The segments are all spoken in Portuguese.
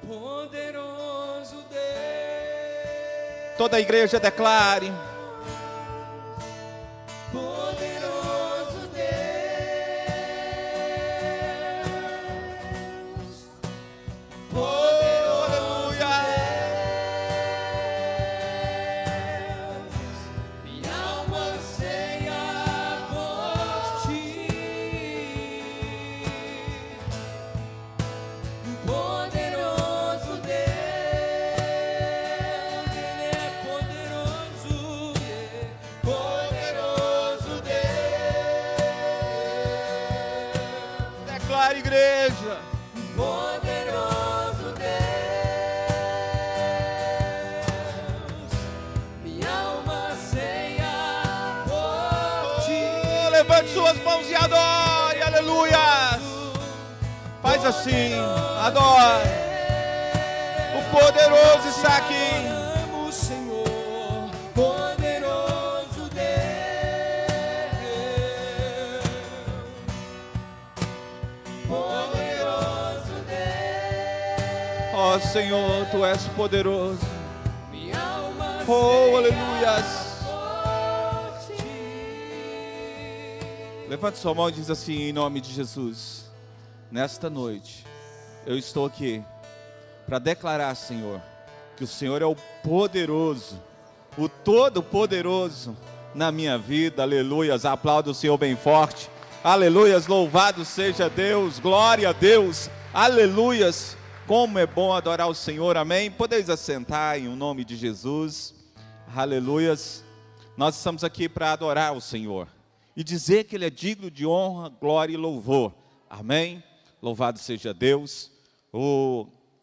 Poderoso Deus. Toda a igreja declare. Poderoso Deus. Poderoso Deus. Minha alma anseia por ti. Poderoso Deus. Ele é poderoso. Poderoso Deus. Declare, igreja. Poderoso Deus, minha alma anseia por ti. Levante suas mãos e adore. Aleluia. Faz assim. Adore. O poderoso está aqui. Amo o Senhor, poderoso Deus, poderoso Deus. Ó Senhor, Tu és poderoso. Minha alma Oh, anseia aleluias. por ti. Levante sua mão e diz assim, em nome de Jesus. Nesta noite, eu estou aqui para declarar, Senhor, que o Senhor é o poderoso, o todo-poderoso na minha vida. Aleluias. Aplauda o Senhor bem forte. Aleluias. Louvado seja Deus. Glória a Deus. Aleluias. Como é bom adorar o Senhor. Amém. Podeis assentar em nome de Jesus. Aleluias. Nós estamos aqui para adorar o Senhor e dizer que Ele é digno de honra, glória e louvor. Amém. Louvado seja Deus.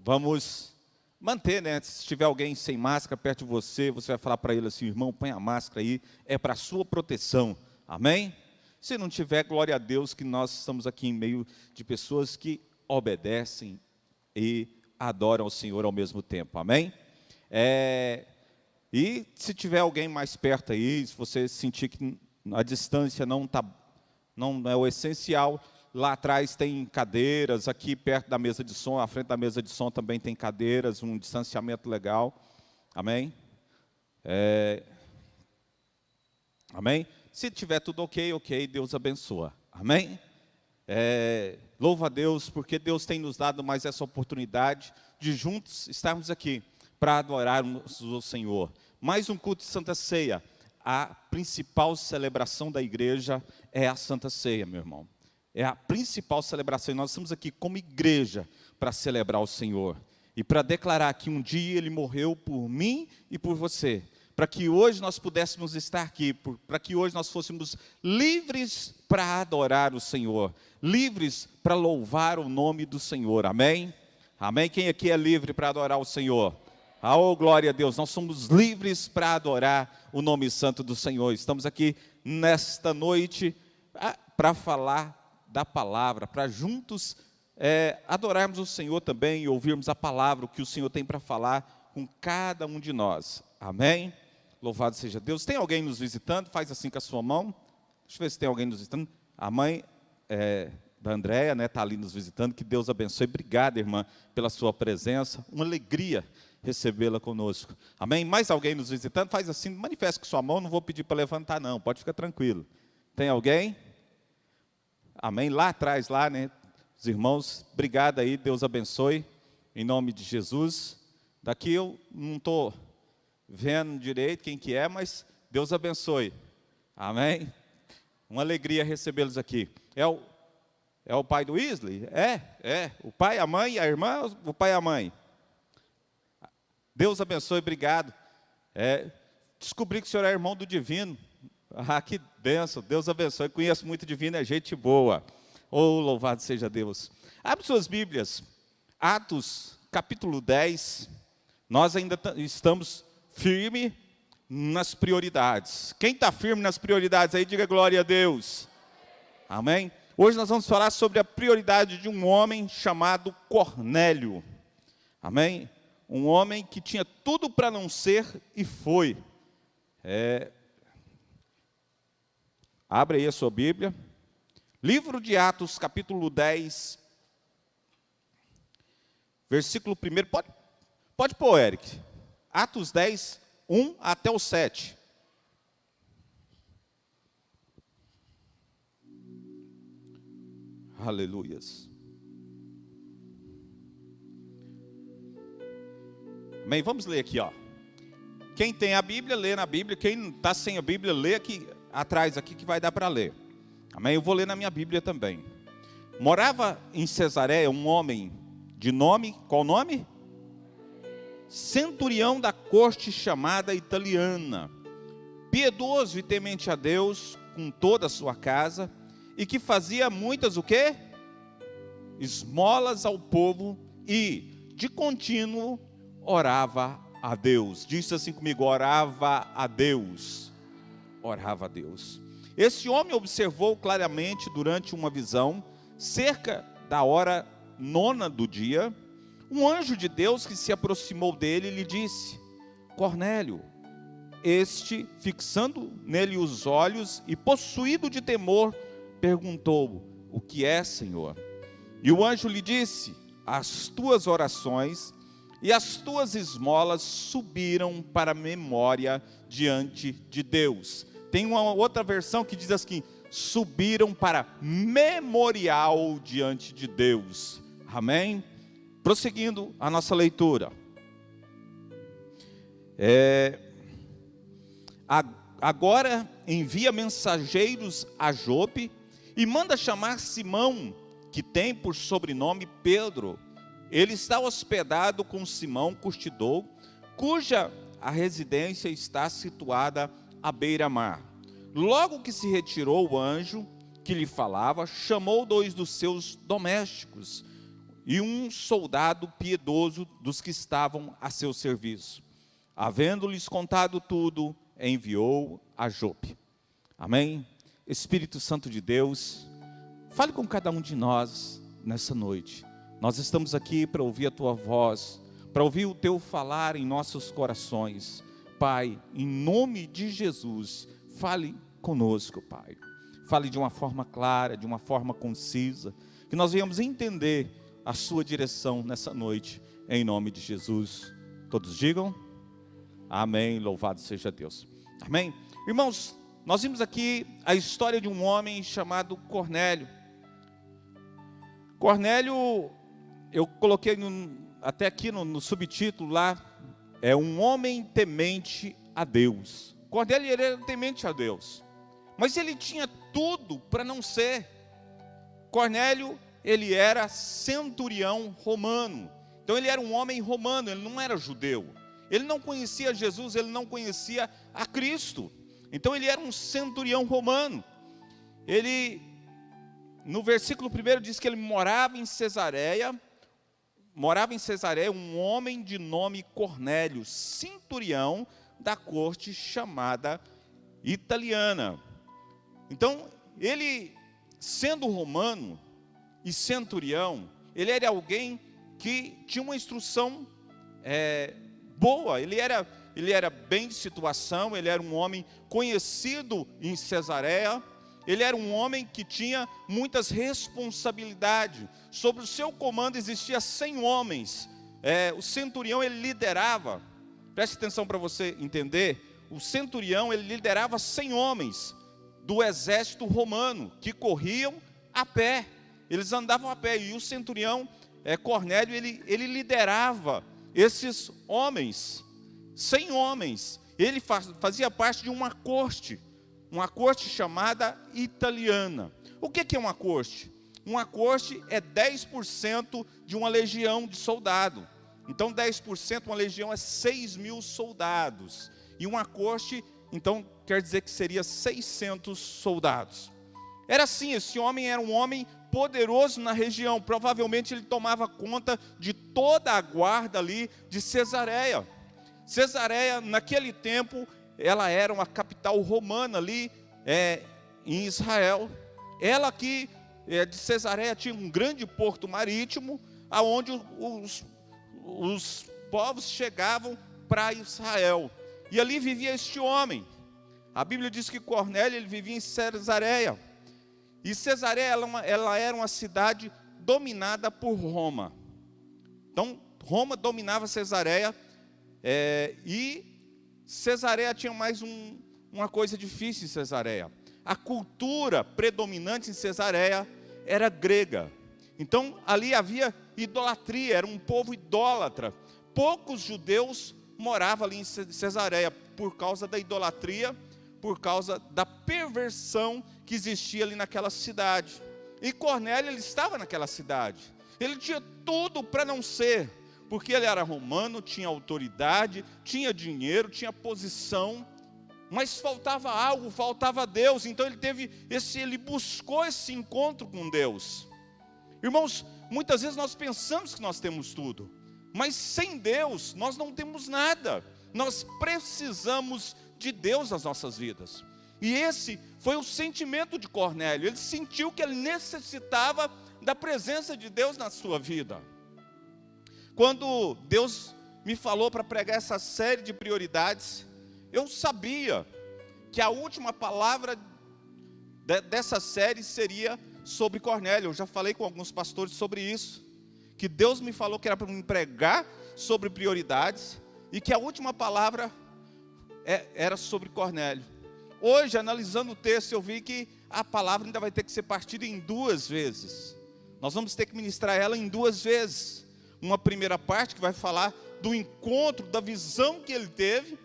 Vamos manter, né? Se tiver alguém sem máscara perto de você, você vai falar para ele assim, irmão, põe a máscara aí, é para a sua proteção. Amém? Se não tiver, glória a Deus que nós estamos aqui em meio de pessoas que obedecem e adoram o Senhor ao mesmo tempo. Amém? E se tiver alguém mais perto aí, se você sentir que a distância não é o essencial, lá atrás tem cadeiras, aqui perto da mesa de som, à frente da mesa de som também tem cadeiras, um distanciamento legal. Amém? Amém? Se tiver tudo ok, Deus abençoa. Amém? Louva a Deus, porque Deus tem nos dado mais essa oportunidade de juntos estarmos aqui para adorarmos o Senhor. Mais um culto de Santa Ceia. A principal celebração da igreja é a Santa Ceia, meu irmão. É a principal celebração, e nós estamos aqui como igreja para celebrar o Senhor e para declarar que um dia Ele morreu por mim e por você, para que hoje nós pudéssemos estar aqui, para que hoje nós fôssemos livres para adorar o Senhor, livres para louvar o nome do Senhor. Amém? Amém? Quem aqui é livre para adorar o Senhor? Oh, glória a Deus, nós somos livres para adorar o nome santo do Senhor. Estamos aqui nesta noite para falar da palavra, para juntos adorarmos o Senhor também e ouvirmos a palavra, o que o Senhor tem para falar com cada um de nós. Amém? Louvado seja Deus. Tem alguém nos visitando? Faz assim com a sua mão. Deixa eu ver se tem alguém nos visitando. A mãe da Andréia, né, está ali nos visitando. Que Deus abençoe. Obrigada, irmã, pela sua presença. Uma alegria recebê-la conosco. Amém? Mais alguém nos visitando? Faz assim, manifeste com sua mão. Não vou pedir para levantar, não. Pode ficar tranquilo. Tem alguém? Amém? Lá atrás, lá, né? Os irmãos, obrigado aí, Deus abençoe, em nome de Jesus. Daqui eu não estou vendo direito quem que é, mas Deus abençoe. Amém? Uma alegria recebê-los aqui. É o pai do Wesley? O pai, a mãe, a irmã, o pai e a mãe. Deus abençoe, obrigado. Descobri que o senhor é irmão do Divino. Ah, que bênção, Deus abençoe. Conheço muito Divino, é gente boa. Oh, louvado seja Deus. Abre suas Bíblias, Atos, capítulo 10. Nós ainda estamos firmes nas prioridades. Quem está firme nas prioridades aí, diga glória a Deus. Amém? Hoje nós vamos falar sobre a prioridade de um homem chamado Cornélio. Amém? Um homem que tinha tudo para não ser e foi. Abre aí a sua Bíblia. Livro de Atos, capítulo 10, versículo 1, pode pôr, Eric. Atos 10, 1 até o 7. Aleluias. Amém? Vamos ler aqui, ó. Quem tem a Bíblia, lê na Bíblia. Quem está sem a Bíblia, lê aqui atrás aqui que vai dar para ler. Amém? Eu vou ler na minha Bíblia também. Morava em Cesareia um homem de nome, qual nome? Centurião da corte chamada italiana, piedoso e temente a Deus com toda a sua casa, e que fazia muitas o quê? Esmolas ao povo e de contínuo orava a Deus. Diz assim comigo: orava a Deus. Orava a Deus. Esse homem observou claramente durante uma visão, cerca da hora 9 do dia, um anjo de Deus que se aproximou dele e lhe disse: Cornélio. Este, fixando nele os olhos e possuído de temor, perguntou: o que é, Senhor? E o anjo lhe disse: as tuas orações e as tuas esmolas subiram para a memória diante de Deus. Tem uma outra versão que diz assim: subiram para memorial diante de Deus. Amém? Prosseguindo a nossa leitura. Agora envia mensageiros a Jope e manda chamar Simão, que tem por sobrenome Pedro. Ele está hospedado com Simão Curtidor, cuja a residência está situada à beira-mar. Logo que se retirou o anjo que lhe falava, chamou 2 dos seus domésticos e um soldado piedoso dos que estavam a seu serviço. Havendo-lhes contado tudo, enviou a Jope. Amém? Espírito Santo de Deus, fale com cada um de nós nessa noite. Nós estamos aqui para ouvir a tua voz, para ouvir o teu falar em nossos corações. Pai, em nome de Jesus, fale conosco, Pai. Fale de uma forma clara, de uma forma concisa, que nós venhamos entender a sua direção nessa noite, em nome de Jesus. Todos digam amém, louvado seja Deus. Amém? Irmãos, nós vimos aqui a história de um homem chamado Cornélio. Cornélio, eu coloquei até aqui no subtítulo lá, é um homem temente a Deus. Cornélio, ele era temente a Deus, mas ele tinha tudo para não ser. Cornélio, ele era centurião romano, então ele era um homem romano, ele não era judeu. Ele não conhecia Jesus, ele não conhecia a Cristo. Então ele era um centurião romano. Ele, no versículo 1 diz que ele morava em Cesareia, um homem de nome Cornélio, centurião da corte chamada italiana. Então, ele, sendo romano e centurião, ele era alguém que tinha uma instrução boa, ele era bem de situação, ele era um homem conhecido em Cesareia, ele era um homem que tinha muitas responsabilidades. Sobre o seu comando existia 100 homens. O centurião, ele liderava, preste atenção para você entender, o centurião, ele liderava 100 homens do exército romano, que corriam a pé, eles andavam a pé, e o centurião, Cornélio, ele liderava esses homens, 100 homens. Ele fazia parte de uma corte chamada italiana. O que é uma corte? Uma corte é 10% de uma legião de soldado. Então 10%, uma legião é 6.000 soldados. E uma corte, então, quer dizer que seria 600 soldados. Era assim, esse homem era um homem poderoso na região. Provavelmente ele tomava conta de toda a guarda ali de Cesareia. Cesareia, naquele tempo, ela era uma capital romana ali em Israel. Ela aqui, de Cesareia, tinha um grande porto marítimo, aonde os povos chegavam para Israel. E ali vivia este homem. A Bíblia diz que Cornélio, ele vivia em Cesareia. E Cesareia, ela era uma cidade dominada por Roma. Então, Roma dominava Cesareia, e Cesareia tinha mais uma coisa difícil em Cesareia. A cultura predominante em Cesareia era grega. Então, ali havia idolatria, era um povo idólatra. Poucos judeus moravam ali em Cesareia por causa da idolatria, por causa da perversão que existia ali naquela cidade. E Cornélio, ele estava naquela cidade. Ele tinha tudo para não ser, porque ele era romano, tinha autoridade, tinha dinheiro, tinha posição, mas faltava algo, faltava Deus. Então ele buscou esse encontro com Deus. Irmãos, muitas vezes nós pensamos que nós temos tudo, mas sem Deus nós não temos nada. Nós precisamos de Deus nas nossas vidas. E esse foi o sentimento de Cornélio. Ele sentiu que ele necessitava da presença de Deus na sua vida. Quando Deus me falou para pregar essa série de prioridades, eu sabia que a última palavra dessa série seria sobre Cornélio. Eu já falei com alguns pastores sobre isso, que Deus me falou que era para me pregar sobre prioridades, e que a última palavra era sobre Cornélio. Hoje, analisando o texto, eu vi que a palavra ainda vai ter que ser partida em 2 vezes. Nós vamos ter que ministrar ela em 2 vezes. Uma primeira parte que vai falar do encontro, da visão que ele teve,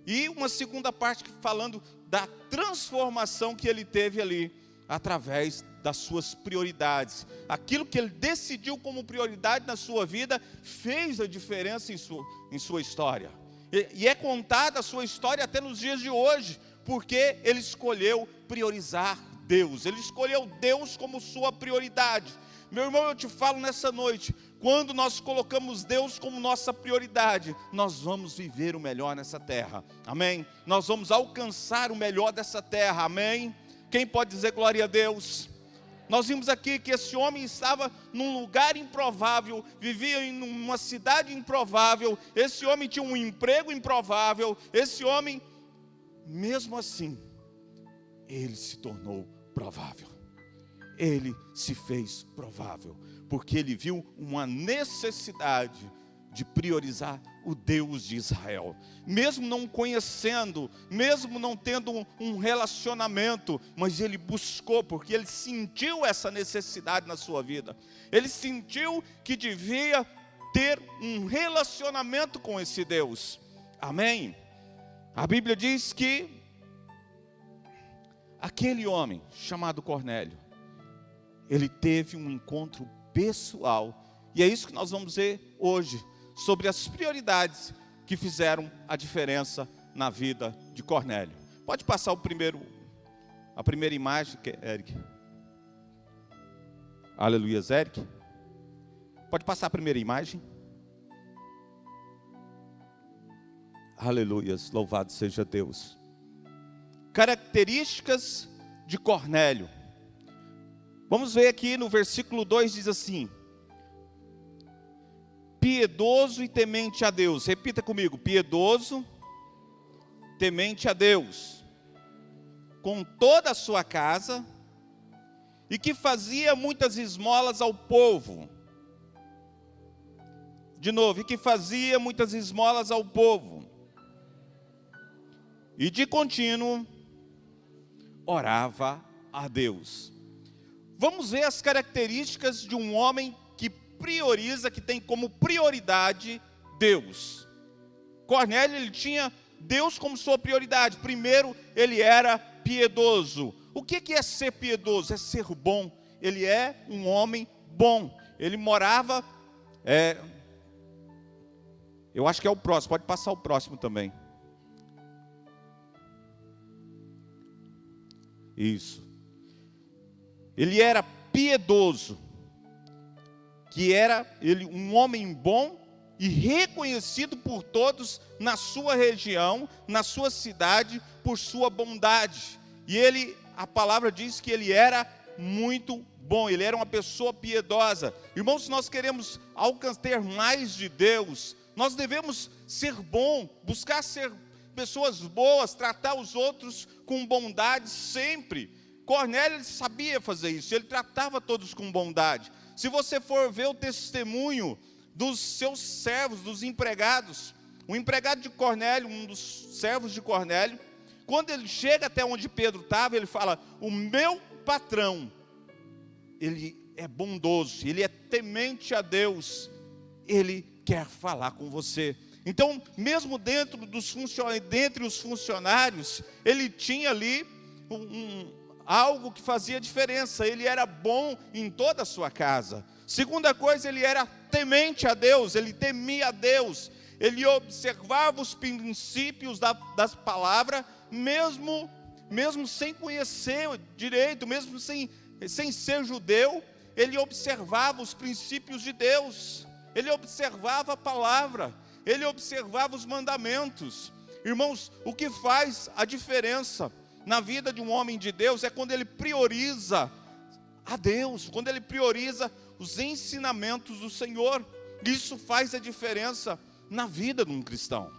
e uma segunda parte falando da transformação que ele teve ali, através das suas prioridades. Aquilo que ele decidiu como prioridade na sua vida, fez a diferença em sua história. E é contada a sua história até nos dias de hoje, porque ele escolheu priorizar Deus. Ele escolheu Deus como sua prioridade. Meu irmão, eu te falo nessa noite, quando nós colocamos Deus como nossa prioridade, nós vamos viver o melhor nessa terra, amém? Nós vamos alcançar o melhor dessa terra, amém? Quem pode dizer glória a Deus? Nós vimos aqui que esse homem estava num lugar improvável, vivia em uma cidade improvável, esse homem tinha um emprego improvável, esse homem, mesmo assim, ele se tornou provável. Ele se fez provável, porque ele viu uma necessidade de priorizar o Deus de Israel. Mesmo não conhecendo, mesmo não tendo um relacionamento, mas ele buscou, porque ele sentiu essa necessidade na sua vida. Ele sentiu que devia ter um relacionamento com esse Deus. Amém? A Bíblia diz que aquele homem chamado Cornélio, ele teve um encontro pessoal, e é isso que nós vamos ver hoje, sobre as prioridades que fizeram a diferença na vida de Cornélio. Pode passar a primeira imagem, Eric. Aleluia, Eric. Pode passar a primeira imagem. Aleluia, louvado seja Deus. Características de Cornélio. Vamos ver aqui no versículo 2, diz assim: piedoso e temente a Deus. Repita comigo: piedoso, temente a Deus, com toda a sua casa, e que fazia muitas esmolas ao povo. De novo, e que fazia muitas esmolas ao povo, e de contínuo orava a Deus. Vamos ver as características de um homem que prioriza, que tem como prioridade Deus. Cornélio, ele tinha Deus como sua prioridade. Primeiro, ele era piedoso. O que é ser piedoso? É ser bom. Ele é um homem bom. Ele morava, eu acho que é o próximo, pode passar o próximo também. Isso. Ele era piedoso, que era ele um homem bom e reconhecido por todos na sua região, na sua cidade, por sua bondade. E ele, a palavra diz que ele era muito bom, ele era uma pessoa piedosa. Irmãos, se nós queremos ter mais de Deus, nós devemos ser bom, buscar ser pessoas boas, tratar os outros com bondade sempre. Cornélio, ele sabia fazer isso, ele tratava todos com bondade. Se você for ver o testemunho dos seus servos, dos empregados. O empregado de Cornélio, um dos servos de Cornélio, quando ele chega até onde Pedro estava, ele fala: o meu patrão, ele é bondoso, ele é temente a Deus, ele quer falar com você. Então, mesmo dentre os funcionários, ele tinha ali algo que fazia diferença. Ele era bom em toda a sua casa. Segunda coisa, ele era temente a Deus, ele temia a Deus. Ele observava os princípios das palavras, mesmo sem conhecer direito, mesmo sem ser judeu, ele observava os princípios de Deus. Ele observava a palavra, ele observava os mandamentos. Irmãos, o que faz a diferença na vida de um homem de Deus é quando ele prioriza a Deus, quando ele prioriza os ensinamentos do Senhor. Isso faz a diferença na vida de um cristão.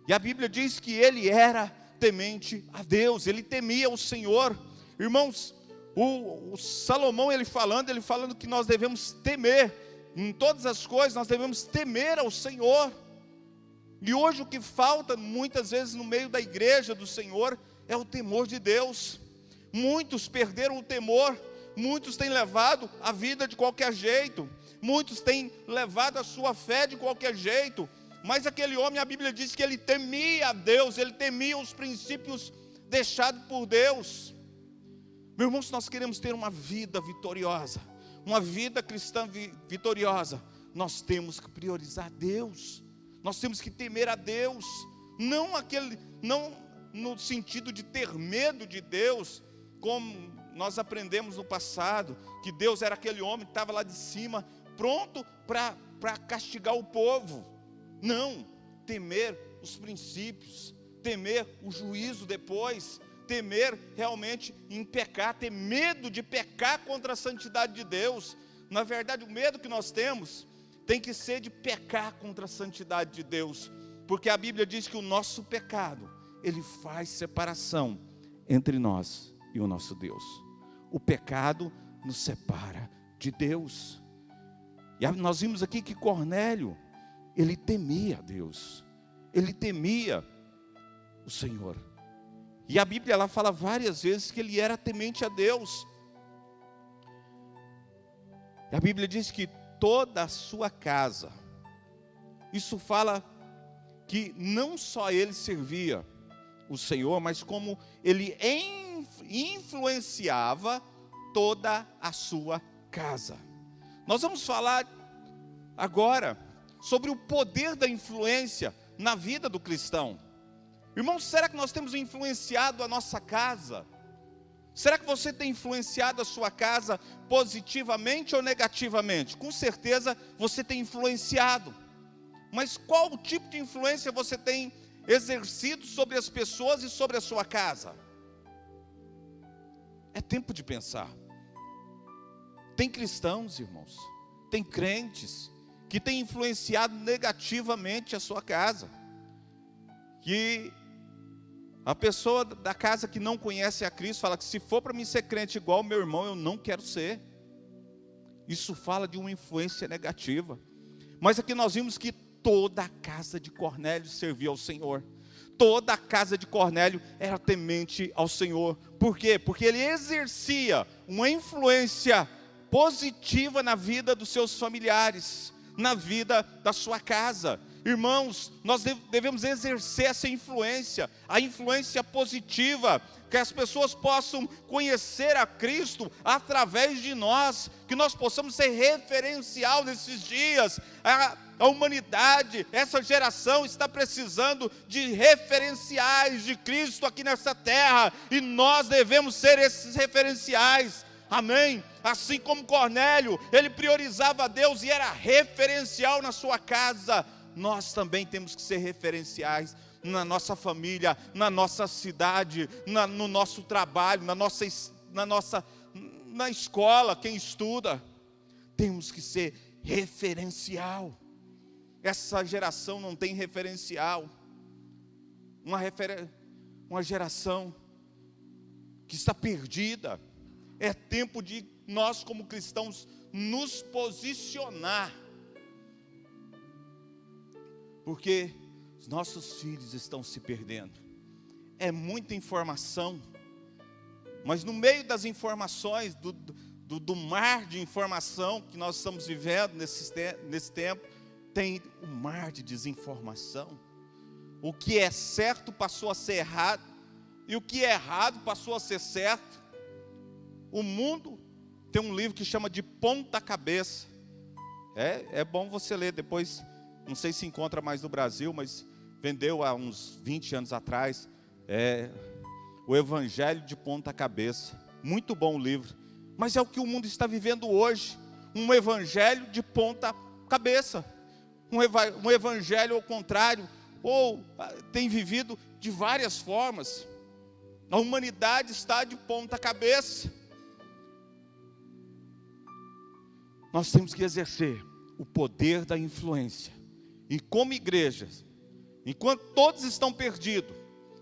E a Bíblia diz que ele era temente a Deus, ele temia o Senhor. Irmãos, o Salomão, ele falando que nós devemos temer, em todas as coisas nós devemos temer ao Senhor. E hoje o que falta muitas vezes no meio da igreja do Senhor é o temor de Deus. Muitos perderam o temor, muitos têm levado a vida de qualquer jeito, muitos têm levado a sua fé de qualquer jeito. Mas aquele homem, a Bíblia diz que ele temia a Deus, ele temia os princípios deixados por Deus. Meu irmão, se nós queremos ter uma vida vitoriosa, uma vida cristã vitoriosa, nós temos que priorizar Deus, nós temos que temer a Deus, não no sentido de ter medo de Deus, como nós aprendemos no passado, que Deus era aquele homem que estava lá de cima, pronto para castigar o povo. Não, temer os princípios, temer o juízo depois, temer realmente em pecar, ter medo de pecar contra a santidade de Deus. Na verdade, o medo que nós temos tem que ser de pecar contra a santidade de Deus, porque a Bíblia diz que o nosso pecado, ele faz separação entre nós e o nosso Deus. O pecado nos separa de Deus. E nós vimos aqui que Cornélio, ele temia a Deus, ele temia o Senhor. E a Bíblia lá fala várias vezes que ele era temente a Deus. E a Bíblia diz que toda a sua casa, isso fala que não só ele servia o Senhor, mas como ele influenciava toda a sua casa. Nós vamos falar agora sobre o poder da influência na vida do cristão. Irmãos, será que nós temos influenciado a nossa casa? Será que você tem influenciado a sua casa positivamente ou negativamente? Com certeza você tem influenciado. Mas qual tipo de influência você tem exercido sobre as pessoas e sobre a sua casa? É tempo de pensar. Tem cristãos, irmãos, tem crentes que têm influenciado negativamente a sua casa. Que a pessoa da casa que não conhece a Cristo fala que se for para mim ser crente igual meu irmão, eu não quero ser. Isso fala de uma influência negativa. Mas aqui nós vimos que toda a casa de Cornélio servia ao Senhor. Toda a casa de Cornélio era temente ao Senhor. Por quê? Porque ele exercia uma influência positiva na vida dos seus familiares, na vida da sua casa. Irmãos, nós devemos exercer essa influência, a influência positiva, que as pessoas possam conhecer a Cristo através de nós, que nós possamos ser referencial nesses dias. A humanidade, essa geração está precisando de referenciais de Cristo aqui nessa terra, e nós devemos ser esses referenciais. Amém? Assim como Cornélio, ele priorizava a Deus e era referencial na sua casa, nós também temos que ser referenciais na nossa família, na nossa cidade, no nosso trabalho, na escola, quem estuda. Temos que ser referencial. Essa geração não tem referencial. Uma geração que está perdida. É tempo de nós, como cristãos, nos posicionar. Porque os nossos filhos estão se perdendo. É muita informação, mas no meio das informações, do mar de informação que nós estamos vivendo nesse tempo, tem um mar de desinformação. O que é certo passou a ser errado, e o que é errado passou a ser certo. O mundo tem um livro que chama de Ponta Cabeça. É bom você ler depois, não sei se encontra mais no Brasil, mas vendeu há uns 20 anos atrás, o Evangelho de Ponta Cabeça. Muito bom o livro, mas é o que o mundo está vivendo hoje, um evangelho de ponta cabeça, um evangelho ao contrário, ou tem vivido de várias formas. A humanidade está de ponta cabeça. Nós temos que exercer o poder da influência, e como igrejas, enquanto todos estão perdidos,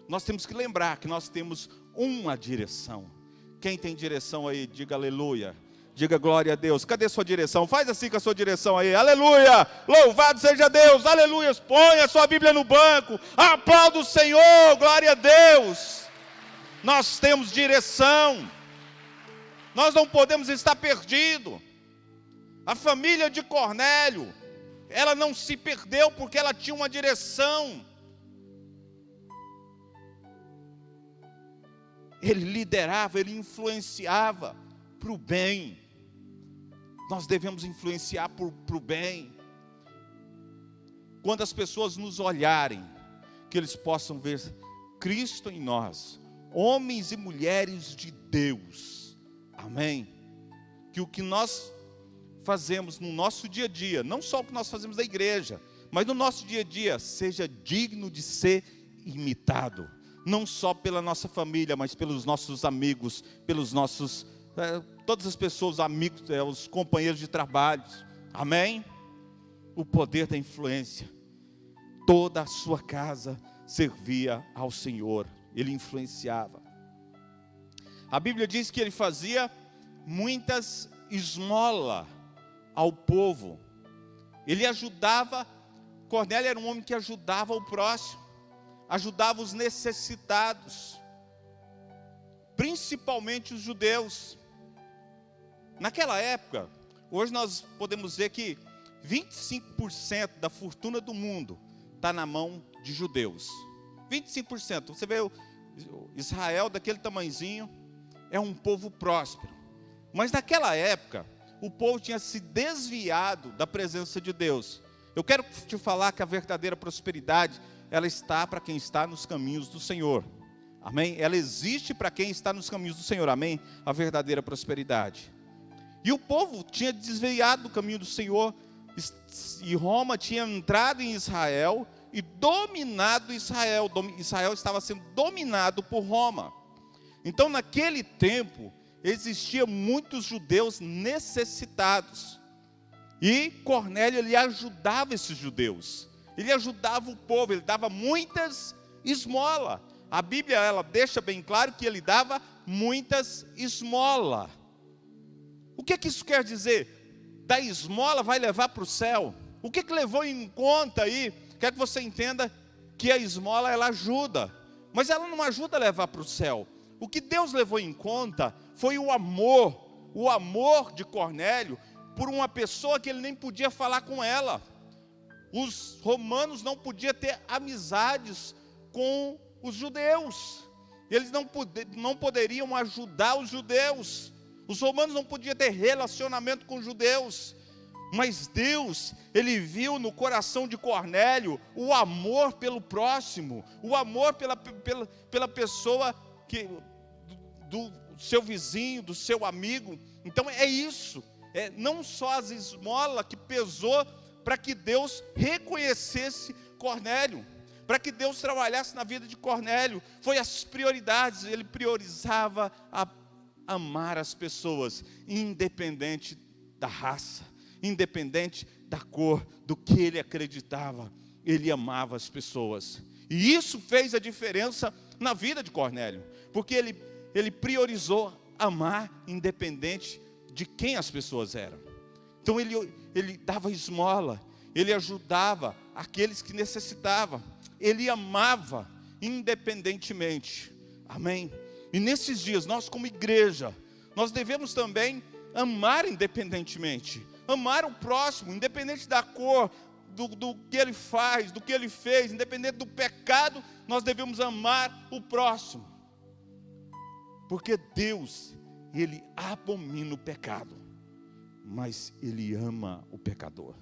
nós temos que lembrar que nós temos uma direção. Quem tem direção aí, diga aleluia, diga glória a Deus. Cadê sua direção? Faz assim com a sua direção aí, aleluia, louvado seja Deus, aleluia. Põe a sua Bíblia no banco, aplauda o Senhor, glória a Deus. Nós temos direção, nós não podemos estar perdidos. A família de Cornélio, ela não se perdeu porque ela tinha uma direção. Ele liderava, ele influenciava para o bem. Nós devemos influenciar para o bem. Quando as pessoas nos olharem, que eles possam ver Cristo em nós, homens e mulheres de Deus. Amém? Que o que nós fazemos no nosso dia a dia, não só o que nós fazemos na igreja, mas no nosso dia a dia, seja digno de ser imitado. Não só pela nossa família, mas pelos nossos amigos, pelos nossos, todas as pessoas, amigos, os companheiros de trabalho. Amém? O poder da influência. Toda a sua casa servia ao Senhor. Ele influenciava. A Bíblia diz que ele fazia muitas esmolas ao povo. Ele ajudava, Cornélio era um homem que ajudava o próximo, ajudava os necessitados, principalmente os judeus. Naquela época, hoje nós podemos dizer que 25% da fortuna do mundo está na mão de judeus. 25%. Você vê Israel daquele tamanhozinho, é um povo próspero. Mas naquela época, o povo tinha se desviado da presença de Deus. Eu quero te falar que a verdadeira prosperidade, ela está para quem está nos caminhos do Senhor. Amém? Ela existe para quem está nos caminhos do Senhor. Amém? A verdadeira prosperidade. E o povo tinha desviado do caminho do Senhor, e Roma tinha entrado em Israel e dominado Israel. Israel estava sendo dominado por Roma. Então, naquele tempo, existiam muitos judeus necessitados. E Cornélio, ele ajudava esses judeus. Ele ajudava o povo, ele dava muitas esmolas. A Bíblia, ela deixa bem claro que ele dava muitas esmolas. O que isso quer dizer? Da esmola vai levar para o céu. O que levou em conta aí? Quero que você entenda que a esmola, ela ajuda. Mas ela não ajuda a levar para o céu. O que Deus levou em conta foi o amor de Cornélio por uma pessoa que ele nem podia falar com ela. Os romanos não podiam ter amizades com os judeus. Eles não poderiam ajudar os judeus. Os romanos não podiam ter relacionamento com os judeus. Mas Deus, ele viu no coração de Cornélio o amor pelo próximo, o amor pela pessoa do seu vizinho, do seu amigo. Então é isso, não só as esmolas que pesou para que Deus reconhecesse Cornélio, para que Deus trabalhasse na vida de Cornélio, foi as prioridades. Ele priorizava amar as pessoas, independente da raça, independente da cor, do que ele acreditava, ele amava as pessoas. E isso fez a diferença na vida de Cornélio, porque ele priorizou amar independente de quem as pessoas eram. Então ele dava esmola, ele ajudava aqueles que necessitavam, ele amava independentemente, amém? E nesses dias, nós como igreja, nós devemos também amar independentemente, amar o próximo, independente da cor, do que ele faz, do que ele fez, independente do pecado, nós devemos amar o próximo, porque Deus, Ele abomina o pecado, mas Ele ama o pecador.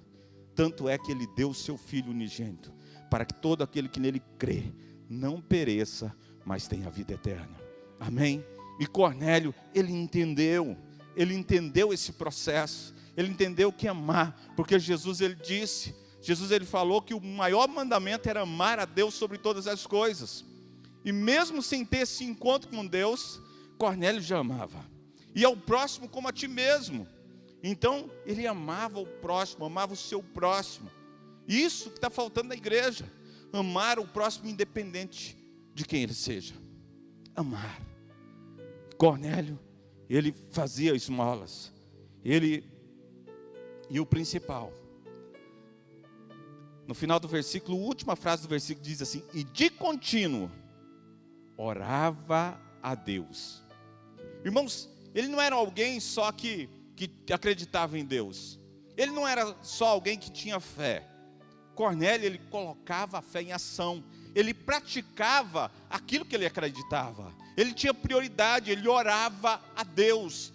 Tanto é que Ele deu o seu Filho unigênito, para que todo aquele que nele crê, não pereça, mas tenha vida eterna, amém? E Cornélio, ele entendeu esse processo, ele entendeu que amar, porque Jesus ele falou que o maior mandamento era amar a Deus sobre todas as coisas, e mesmo sem ter esse encontro com Deus, Cornélio já amava, e ao próximo como a ti mesmo. Então ele amava o próximo, amava o seu próximo. Isso que está faltando na igreja, amar o próximo independente de quem ele seja, amar. Cornélio, ele fazia esmolas, e o principal, no final do versículo, a última frase do versículo diz assim: e de contínuo orava a Deus. Irmãos, ele não era alguém só que acreditava em Deus, ele não era só alguém que tinha fé. Cornélio, ele colocava a fé em ação, ele praticava aquilo que ele acreditava, ele tinha prioridade, ele orava a Deus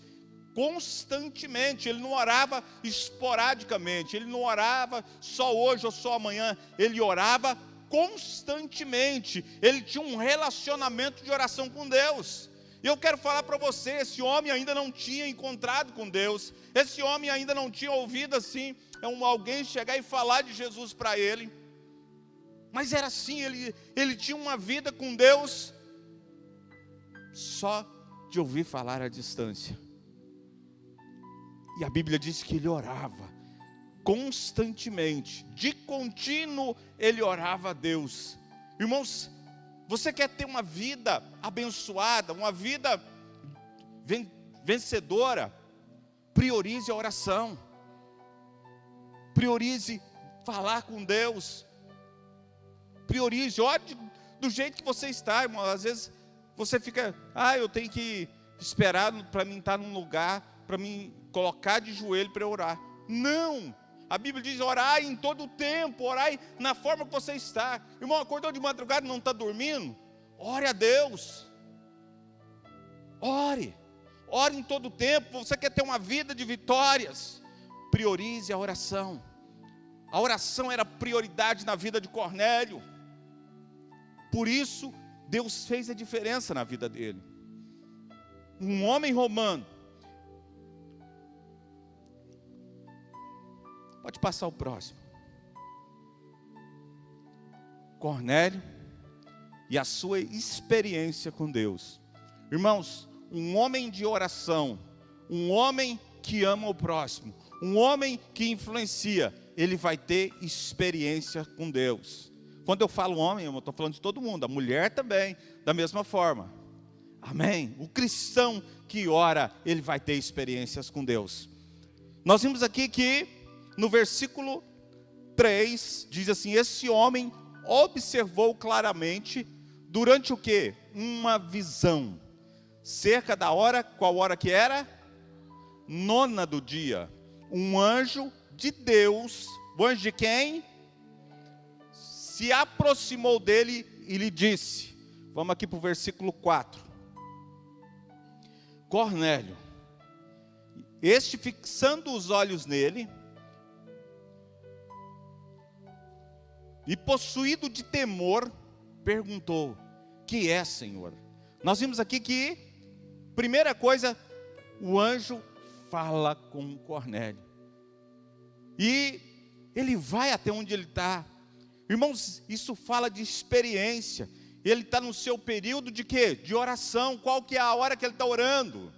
constantemente, ele não orava esporadicamente, ele não orava só hoje ou só amanhã, ele orava constantemente, ele tinha um relacionamento de oração com Deus. E eu quero falar para você, esse homem ainda não tinha encontrado com Deus, esse homem ainda não tinha ouvido assim, alguém chegar e falar de Jesus para ele, mas era assim, ele tinha uma vida com Deus, só de ouvir falar à distância. E a Bíblia diz que ele orava constantemente, de contínuo ele orava a Deus. Irmãos, você quer ter uma vida abençoada, uma vida vencedora? Priorize a oração, priorize falar com Deus, priorize, ore do jeito que você está, irmão. Às vezes você fica, eu tenho que esperar para mim estar num lugar, para mim colocar de joelho para orar. Não, a Bíblia diz: orai em todo o tempo, orai na forma que você está. Irmão, acordou de madrugada e não está dormindo? Ore a Deus, ore em todo o tempo. Você quer ter uma vida de vitórias? Priorize a oração. A oração era prioridade na vida de Cornélio, por isso Deus fez a diferença na vida dele. Um homem romano, pode passar o próximo. Cornélio e a sua experiência com Deus. Irmãos, um homem de oração, um homem que ama o próximo, um homem que influencia, ele vai ter experiência com Deus. Quando eu falo homem, eu estou falando de todo mundo, a mulher também, da mesma forma. Amém? O cristão que ora, ele vai ter experiências com Deus. Nós vimos aqui que no versículo 3, diz assim: esse homem observou claramente, durante o quê? Uma visão, cerca da hora, qual hora que era? 9 do dia, um anjo de Deus, o anjo de quem? Se aproximou dele e lhe disse, vamos aqui para o versículo 4, Cornélio, este fixando os olhos nele, e possuído de temor, perguntou: que é, Senhor? Nós vimos aqui que, primeira coisa, o anjo fala com Cornélio, e ele vai até onde ele está. Irmãos, isso fala de experiência. Ele está no seu período de quê? De oração. Qual que é a hora que ele está orando?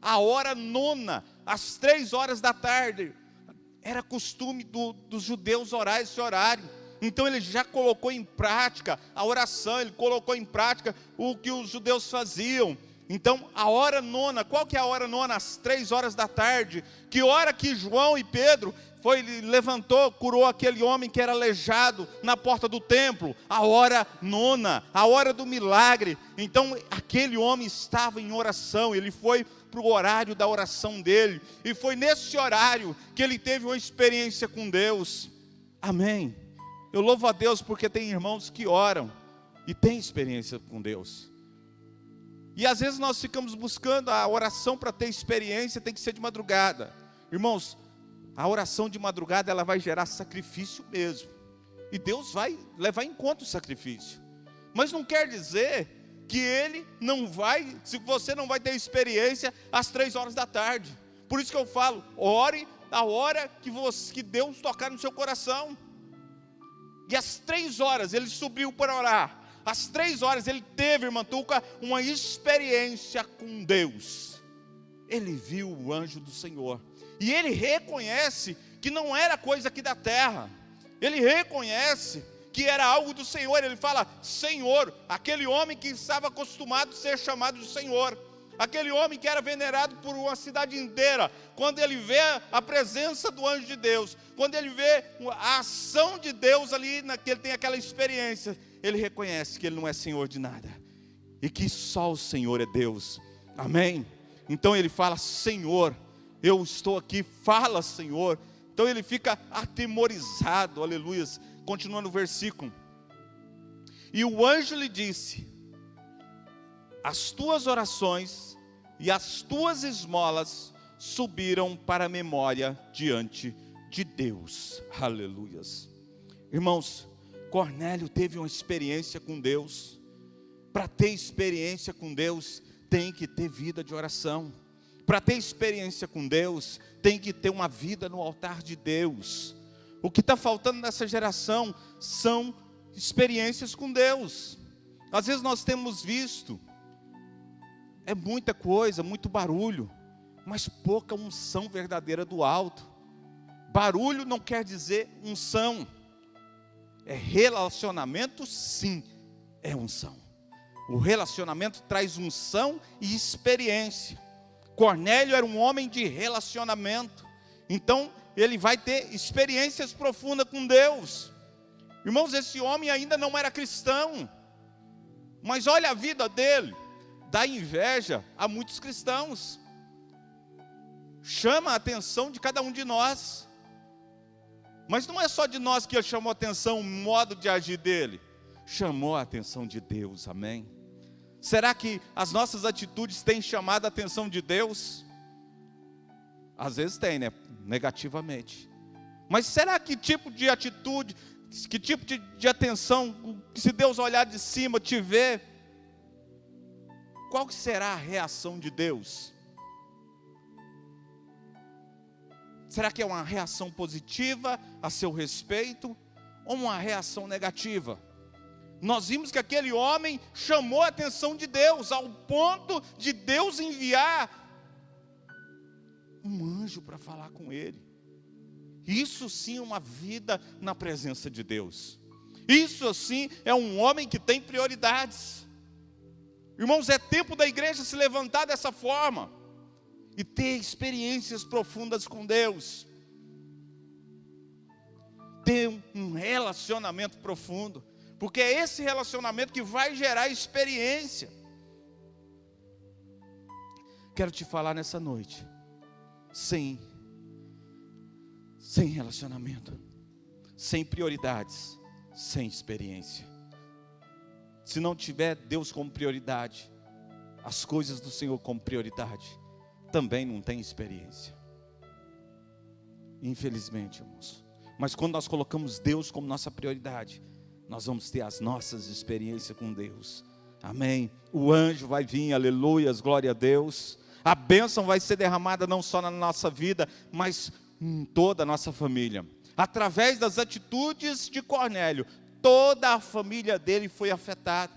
A hora 9, às 3 horas da tarde. Era costume dos judeus orar esse horário. Então ele já colocou em prática a oração, ele colocou em prática o que os judeus faziam. Então, a hora nona, qual que é a hora nona? Às 3 horas da tarde. Que hora que João e Pedro levantou, curou aquele homem que era aleijado na porta do templo? A hora nona, a hora do milagre. Então, aquele homem estava em oração, ele foi para o horário da oração dele. E foi nesse horário que ele teve uma experiência com Deus. Amém. Eu louvo a Deus porque tem irmãos que oram e têm experiência com Deus. E às vezes nós ficamos buscando a oração para ter experiência, tem que ser de madrugada. Irmãos, a oração de madrugada ela vai gerar sacrifício mesmo. E Deus vai levar em conta o sacrifício. Mas não quer dizer que Ele não vai, se você não vai ter experiência às 3 horas da tarde. Por isso que eu falo, ore a hora que Deus tocar no seu coração. E às 3 horas ele subiu para orar. Às 3 horas ele teve, irmã Tuca, uma experiência com Deus. Ele viu o anjo do Senhor. E ele reconhece que não era coisa aqui da terra. Ele reconhece que era algo do Senhor. Ele fala, Senhor, aquele homem que estava acostumado a ser chamado de Senhor. Aquele homem que era venerado por uma cidade inteira. Quando ele vê a presença do anjo de Deus, quando ele vê a ação de Deus ali, que ele tem aquela experiência, ele reconhece que ele não é Senhor de nada. E que só o Senhor é Deus. Amém? Então ele fala, Senhor, eu estou aqui, fala Senhor. Então ele fica atemorizado, aleluia. Continuando o versículo. E o anjo lhe disse, as tuas orações e as tuas esmolas subiram para a memória diante de Deus. Aleluias. Irmãos, Cornélio teve uma experiência com Deus. Para ter experiência com Deus, tem que ter vida de oração. Para ter experiência com Deus, tem que ter uma vida no altar de Deus. O que está faltando nessa geração são experiências com Deus. Às vezes nós temos visto, é muita coisa, muito barulho, mas pouca unção verdadeira do alto. Barulho não quer dizer unção. É relacionamento, sim, é unção. O relacionamento traz unção e experiência. Cornélio era um homem de relacionamento. Então, ele vai ter experiências profundas com Deus. Irmãos, esse homem ainda não era cristão. Mas olha a vida dele. Dá inveja a muitos cristãos. Chama a atenção de cada um de nós. Mas não é só de nós que chamou a atenção o modo de agir dele. Chamou a atenção de Deus, amém? Será que as nossas atitudes têm chamado a atenção de Deus? Às vezes tem, né? Negativamente. Mas será que tipo de atitude, que tipo de atenção, se Deus olhar de cima, te ver, qual será a reação de Deus? Será que é uma reação positiva a seu respeito ou uma reação negativa? Nós vimos que aquele homem chamou a atenção de Deus, ao ponto de Deus enviar um anjo para falar com ele. Isso sim é uma vida na presença de Deus. Isso sim é um homem que tem prioridades. Irmãos, é tempo da igreja se levantar dessa forma e ter experiências profundas com Deus. Ter um relacionamento profundo. Porque é esse relacionamento que vai gerar experiência. Quero te falar nessa noite. Sem relacionamento, sem prioridades, sem experiência. Se não tiver Deus como prioridade, as coisas do Senhor como prioridade, também não tem experiência. Infelizmente, irmãos. Mas quando nós colocamos Deus como nossa prioridade, nós vamos ter as nossas experiências com Deus. Amém? O anjo vai vir, aleluias, glória a Deus. A bênção vai ser derramada não só na nossa vida, mas em toda a nossa família. Através das atitudes de Cornélio, toda a família dele foi afetada.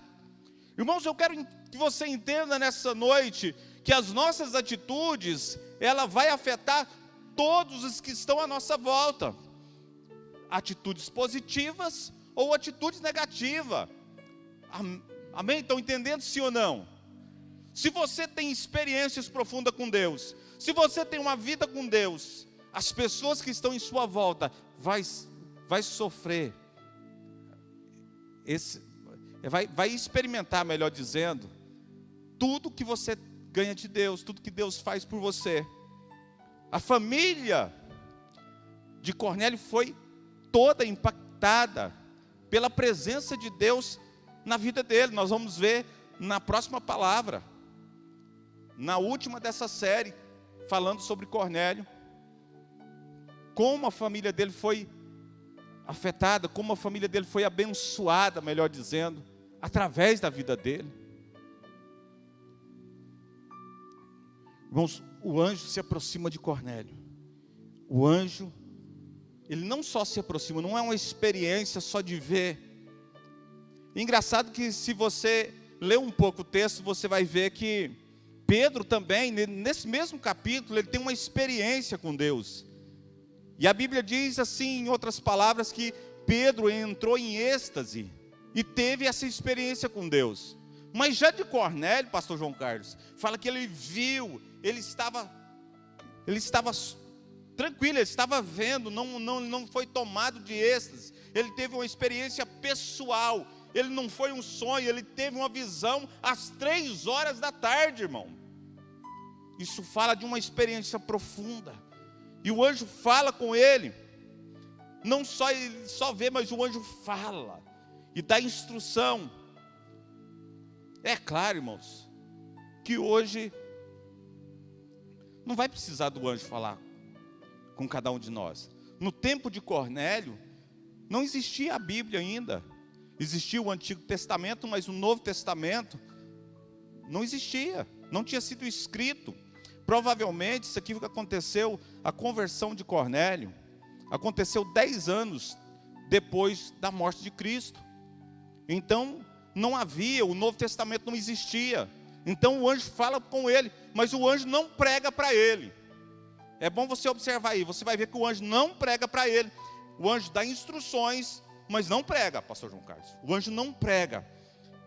Irmãos, eu quero que você entenda nessa noite que as nossas atitudes, ela vai afetar todos os que estão à nossa volta. Atitudes positivas ou atitudes negativas. Amém? Estão entendendo sim ou não? Se você tem experiências profundas com Deus, se você tem uma vida com Deus, as pessoas que estão em sua volta vai sofrer, vai experimentar, melhor dizendo, tudo que você ganha de Deus, tudo que Deus faz por você. A família de Cornélio foi toda impactada pela presença de Deus na vida dele. Nós vamos ver na próxima palavra, na última dessa série, falando sobre Cornélio, como a família dele foi afetada, como a família dele foi abençoada, melhor dizendo, através da vida dele. Irmãos, o anjo se aproxima de Cornélio. O anjo, ele não só se aproxima, não é uma experiência só de ver. Engraçado que se você ler um pouco o texto, você vai ver que Pedro também, nesse mesmo capítulo, ele tem uma experiência com Deus. E a Bíblia diz assim, em outras palavras, que Pedro entrou em êxtase e teve essa experiência com Deus. Mas já de Cornélio, pastor João Carlos, fala que ele viu, ele estava tranquilo, ele estava vendo, não foi tomado de êxtase. Ele teve uma experiência pessoal, ele não foi um sonho, ele teve uma visão às 3 horas da tarde, irmão. Isso fala de uma experiência profunda. E o anjo fala com ele, não só ele só vê, mas o anjo fala e dá instrução. É claro, irmãos, que hoje não vai precisar do anjo falar com cada um de nós. No tempo de Cornélio, não existia a Bíblia ainda. Existia o Antigo Testamento, mas o Novo Testamento não existia, não tinha sido escrito. Provavelmente isso aqui que aconteceu, a conversão de Cornélio, aconteceu 10 anos depois da morte de Cristo. Então não havia, o Novo Testamento não existia. Então o anjo fala com ele, mas o anjo não prega para ele. É bom você observar aí, você vai ver que o anjo não prega para ele. O anjo dá instruções, mas não prega, pastor João Carlos. O anjo não prega.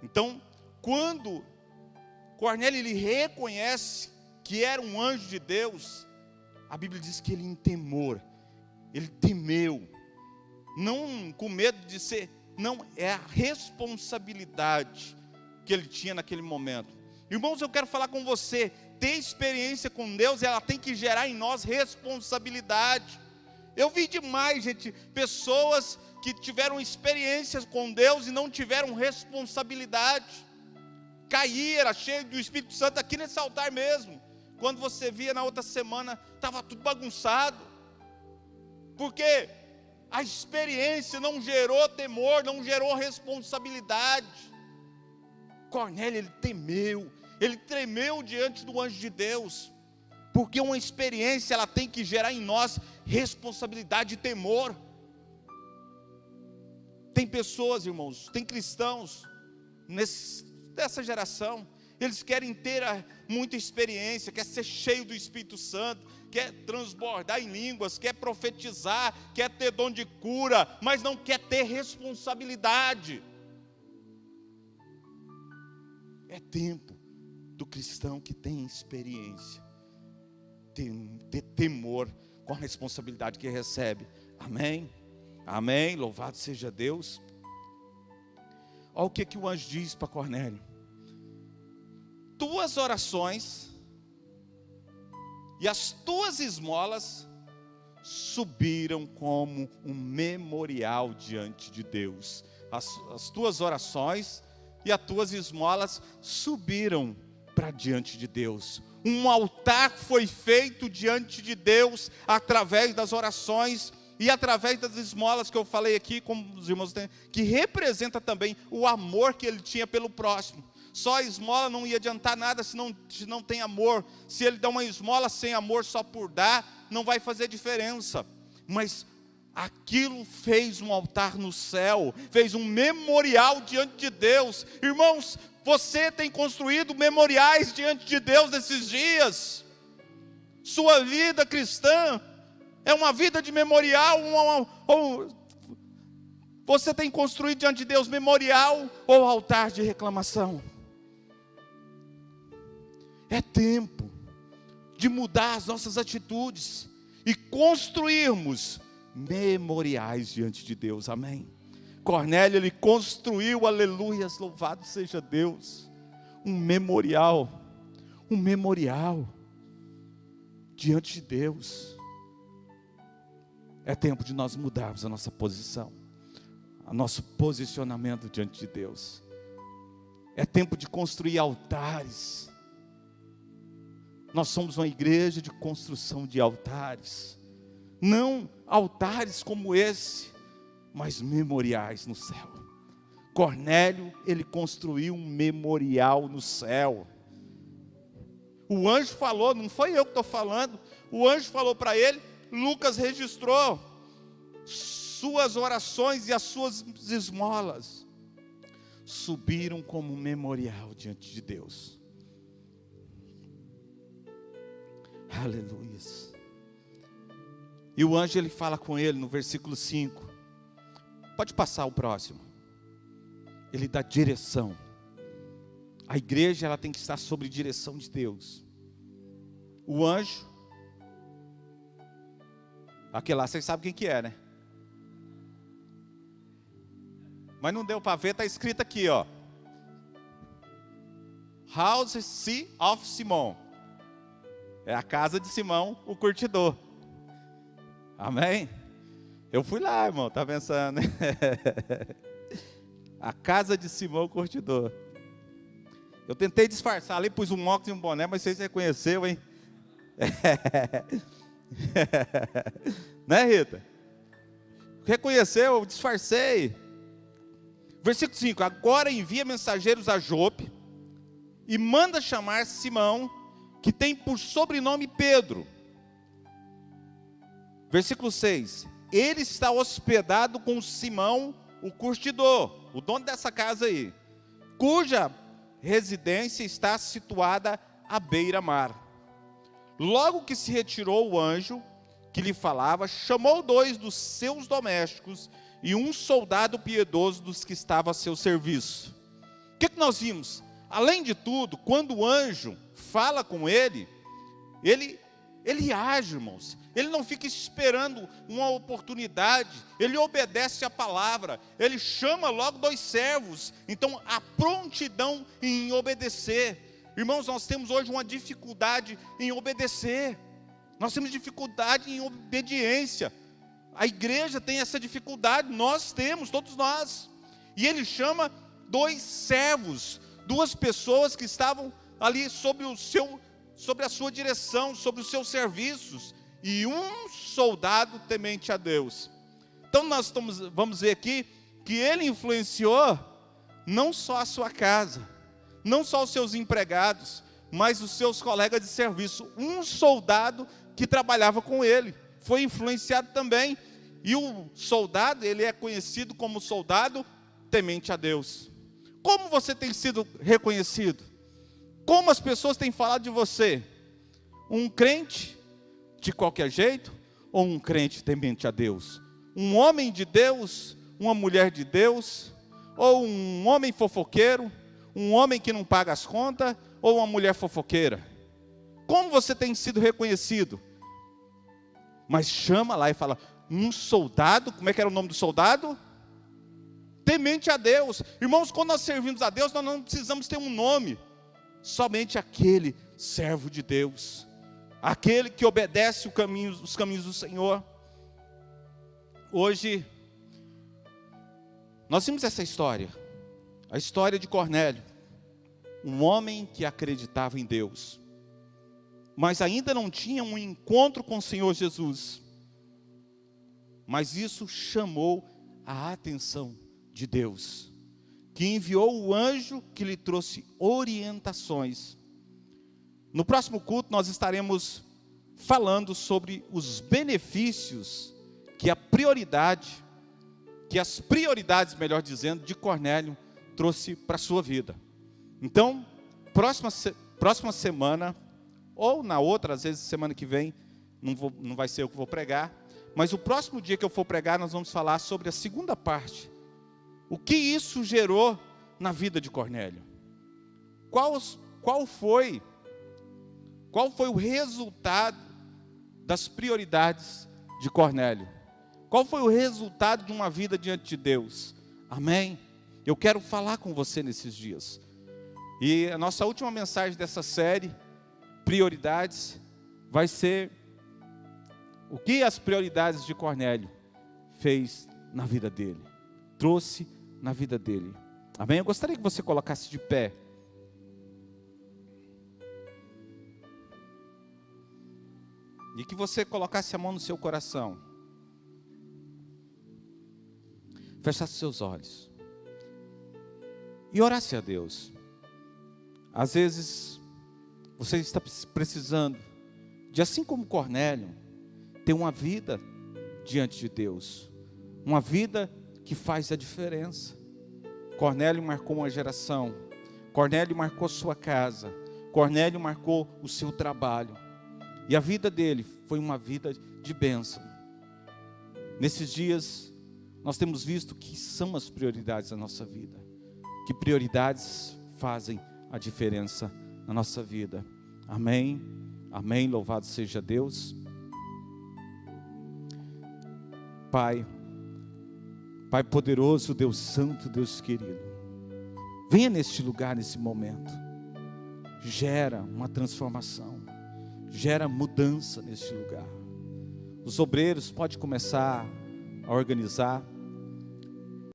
Então, quando Cornélio ele reconhece que era um anjo de Deus, a Bíblia diz que ele em temor, ele temeu, não com medo de ser, não, é a responsabilidade que ele tinha naquele momento. Irmãos, eu quero falar com você, ter experiência com Deus, ela tem que gerar em nós responsabilidade. Eu vi demais, gente, pessoas que tiveram experiências com Deus e não tiveram responsabilidade. Caí, era cheio do Espírito Santo aqui nesse altar mesmo. Quando você via na outra semana, estava tudo bagunçado. Porque a experiência não gerou temor, não gerou responsabilidade. Cornélio, ele tremeu diante do anjo de Deus. Porque uma experiência, ela tem que gerar em nós responsabilidade e temor. Tem pessoas, irmãos, tem cristãos dessa geração, eles querem ter muita experiência, quer ser cheio do Espírito Santo, quer transbordar em línguas, quer profetizar, quer ter dom de cura, mas não quer ter responsabilidade. É tempo do cristão que tem experiência, ter temor com a responsabilidade que recebe. Amém? Amém? Louvado seja Deus. Olha o que o anjo diz para Cornélio. Tuas orações e as tuas esmolas subiram como um memorial diante de Deus. As tuas orações e as tuas esmolas subiram para diante de Deus. Um altar foi feito diante de Deus através das orações e através das esmolas que eu falei aqui, como os irmãos têm, que representa também o amor que ele tinha pelo próximo. Só a esmola não ia adiantar nada se não tem amor. Se ele dá uma esmola sem amor só por dar, não vai fazer diferença. Mas aquilo fez um altar no céu, fez um memorial diante de Deus. Irmãos, você tem construído memoriais diante de Deus nesses dias. Sua vida cristã é uma vida de memorial, você tem construído diante de Deus memorial ou altar de reclamação? É tempo de mudar as nossas atitudes e construirmos memoriais diante de Deus, amém? Cornélio, ele construiu, aleluias, louvado seja Deus, um memorial diante de Deus. É tempo de nós mudarmos a nossa posição, o nosso posicionamento diante de Deus. É tempo de construir altares. Nós somos uma igreja de construção de altares, não altares como esse, mas memoriais no céu. Cornélio, ele construiu um memorial no céu. O anjo falou, não foi eu que estou falando, o anjo falou para ele, Lucas registrou suas orações e as suas esmolas subiram como um memorial diante de Deus. Aleluia. E o anjo, ele fala com ele no versículo 5. Pode passar o próximo. Ele dá direção. A igreja, ela tem que estar sob direção de Deus. O anjo, aquele lá, vocês sabem quem que é, né? Mas não deu para ver, está escrito aqui, ó. House of Simon. É a casa de Simão, o curtidor. Amém? Eu fui lá, irmão, tá pensando, né? A casa de Simão, o curtidor. Eu tentei disfarçar ali, pus um óculos e um boné, mas vocês reconheceram, hein? Né, Rita? Reconheceu, eu disfarcei. Versículo 5, agora envia mensageiros a Jope e manda chamar Simão, que tem por sobrenome Pedro. Versículo 6, ele está hospedado com Simão, o curtidor, o dono dessa casa aí, cuja residência está situada à beira-mar. Logo que se retirou o anjo que lhe falava, chamou 2 dos seus domésticos e um soldado piedoso dos que estava a seu serviço. O que nós vimos? Além de tudo, quando o anjo fala com ele age, irmãos. Ele não fica esperando uma oportunidade, ele obedece a palavra, ele chama logo 2 servos. Então, a prontidão em obedecer. Irmãos, nós temos hoje uma dificuldade em obedecer, nós temos dificuldade em obediência. A igreja tem essa dificuldade, nós temos, todos nós. E ele chama 2 servos, 2 pessoas que estavam ali sobre a sua direção, sobre os seus serviços, e um soldado temente a Deus. Então nós vamos ver aqui que ele influenciou não só a sua casa, não só os seus empregados, mas os seus colegas de serviço. Um soldado que trabalhava com ele foi influenciado também. E o soldado, ele é conhecido como soldado temente a Deus. Como você tem sido reconhecido? Como as pessoas têm falado de você? Um crente de qualquer jeito ou um crente temente a Deus? Um homem de Deus, uma mulher de Deus, ou um homem fofoqueiro, um homem que não paga as contas, ou uma mulher fofoqueira? Como você tem sido reconhecido? Mas chama lá e fala, um soldado, como é que era o nome do soldado? Temente a Deus. Irmãos, quando nós servimos a Deus, nós não precisamos ter um nome. Somente aquele servo de Deus, aquele que obedece os caminhos do Senhor. Hoje, nós vimos essa história, a história de Cornélio, um homem que acreditava em Deus, mas ainda não tinha um encontro com o Senhor Jesus. Mas isso chamou a atenção de Deus, que enviou o anjo que lhe trouxe orientações. No próximo culto nós estaremos falando sobre os benefícios que as prioridades, melhor dizendo, de Cornélio trouxe para a sua vida. Então, próxima semana, ou na outra, às vezes semana que vem, não vai ser eu que vou pregar, mas o próximo dia que eu for pregar, nós vamos falar sobre a segunda parte. O que isso gerou na vida de Cornélio? Qual foi Qual foi o resultado das prioridades de Cornélio? Qual foi o resultado de uma vida diante de Deus? Amém? Eu quero falar com você nesses dias. E a nossa última mensagem dessa série, prioridades, vai ser o que as prioridades de Cornélio fez na vida dele, trouxe na vida dele. Amém? Eu gostaria que você colocasse de pé. E que você colocasse a mão no seu coração. Fechasse seus olhos. E orasse a Deus. Às vezes, você está precisando de, assim como Cornélio, ter uma vida diante de Deus. Uma vida que faz a diferença. Cornélio marcou uma geração. Cornélio marcou sua casa. Cornélio marcou o seu trabalho. E a vida dele foi uma vida de bênção. Nesses dias, nós temos visto que são as prioridades da nossa vida. Que prioridades fazem a diferença na nossa vida. Amém? Amém, louvado seja Deus. Pai, Pai poderoso, Deus santo, Deus querido, venha neste lugar, nesse momento. Gera uma transformação. Gera mudança neste lugar. Os obreiros podem começar a organizar.